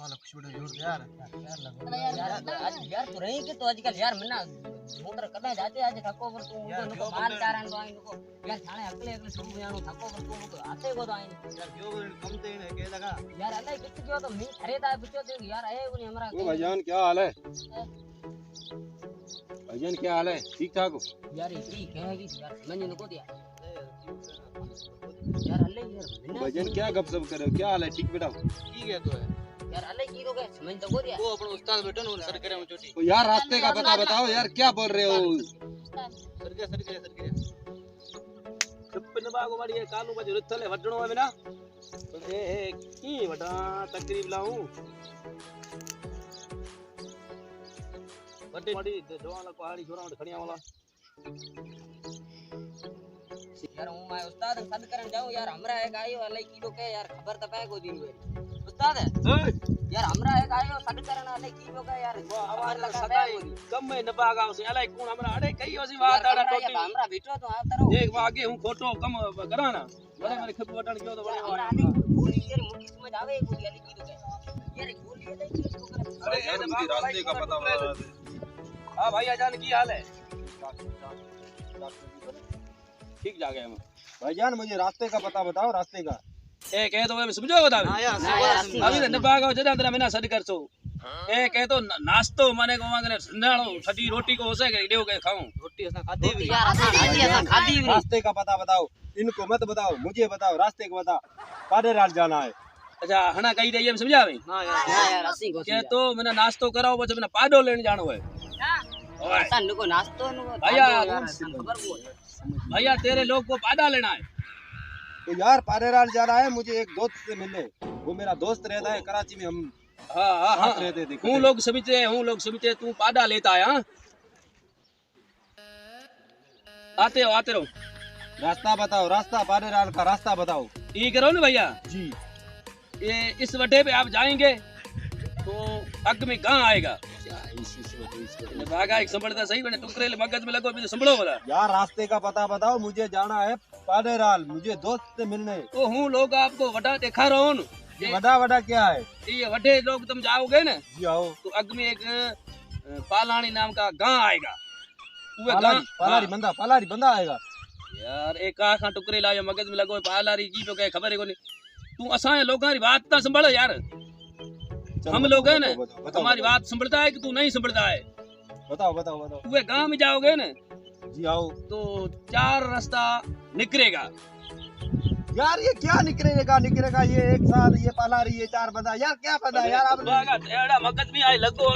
वाला कुछ बड़ा जोर यार यार तू रही के तो आजकल यार मना मोटर कदा जाते आज थको पर तू उनको मार चारण तो आइन को यार थाने अकले अकले सब जानो थको पर तू को आते को तो आइन यार क्यों कम ते ने के लगा यार अल्लाह कित गयो तो मी खरीदा पूछो दे यार आए को नहीं हमरा ओ भाईजान क्या हाल है? भाईजान क्या हाल है? ठीक ठाक हो? यार ये कहेगी यार समझ नहीं को दिया यार अल्लाह यार भाईजान क्या गपशप कर रहे हो? क्या हाल है? ठीक बेटा ठीक है तो है यार अल्लाह की रोगे समझ तो को दिया वो अपन उस्ताद बैठो ना सर करे में चोटी तो यार रास्ते का पता बताओ यार, क्या बोल रहे हो? सर गया चुप्पन बागो मारी कालू बाजू रथले वडणो है ना तो ए की वडा तकरीब लाऊं बड़े बड़ी जवान पहाड़ी छोरा खड़िया वाला यार हूं मैं उस्ताद सद करन जाऊं यार हमरा एक आयो अल्लाह की रो के यार खबर त पाए को दिन वे उस्ताद यार हमरा एक आयो सद करन अल्लाह की रो के यार आवाज लगा सदाई कम में न बागाव से अलाई कोण हमरा अड़े कई ओसी बात आड़ा टोटी हमरा बेटो तो आवता रहो देख आगे हूं खोटो कम कराना बड़े मारे खप वटण गयो तो बड़े हमरा आले पूरी यार मुठी समझ आवे को अल्लाह की रो के यार बोली है की तो कर अरे यार मुझे रास्ते का पता बता दे। हां भाई अजान की हाल है ठीक जागे हम भाईजान मुझे रास्ते का पता बताओ, रास्ते का। ए कहे तो मैं समझो बता अभी न बागाव जदा अंदर मैंने सद कर सो ए कहे तो नाश्तो माने को मांगने संडालो सदी रोटी को होसे के देव के खाऊं रोटी असा खादी भी यार असा खादी भी रास्ते का पता बताओ, इनको मत बताओ, मुझे बताओ रास्ते का बता। पाडेराल जाना है। अच्छा हना कही दे हम समझावे हां यार असी को के तो मैंने नाश्तो कराओ बस मैंने पाडो लेने जानो है ओए असा नको नाश्तो नको भैया खबर को भैया तेरे लोग को पाडा लेना है तो यार पाडेराल जाना है, मुझे एक दोस्त से मिलने। वो मेरा दोस्त रहता है कराची में, हम हां हां हां साथ रहते थे। हूं लोग समझते तू पाडा लेता है हां आते रहो रास्ता बताओ, रास्ता पाडेराल का रास्ता बताओ। ये करो ना भैया जी ये इस वड्डे पे आप जाएंगे तो अग में कहाँ आएगा भागा एक संभलता सही बने टुकड़े मगज में लगो भी संभलो वाला यार रास्ते का पता बताओ, मुझे जाना है पाडेराल, मुझे दोस्त से मिलने। तो हूँ लोग आपको वड्डा दिखा रहा हूँ ये वडा वडा क्या है? ये वड्डे लोग तुम जाओगे ना जी आओ। तो अग में एक पालानी नाम का गांव आएगा वो पालारी पालारी बंदा आएगा। यार एक आखा टुकड़े लायो मगज में लगो पालारी की तो क्या खबर है कोनी तू असा लोगों की बात ना संभल यार हम लोग है ना हमारी बात संभलता है कि तू नहीं संभलता है बताओ बताओ बताओ। तू गांव में जाओगे ना जी आओ। तो 4 रास्ता निकलेगा यार ये क्या निकलेगा ये एक साल ये पालारी ये 4 बंदा, यार क्या पता यार आप मगज में आए लगो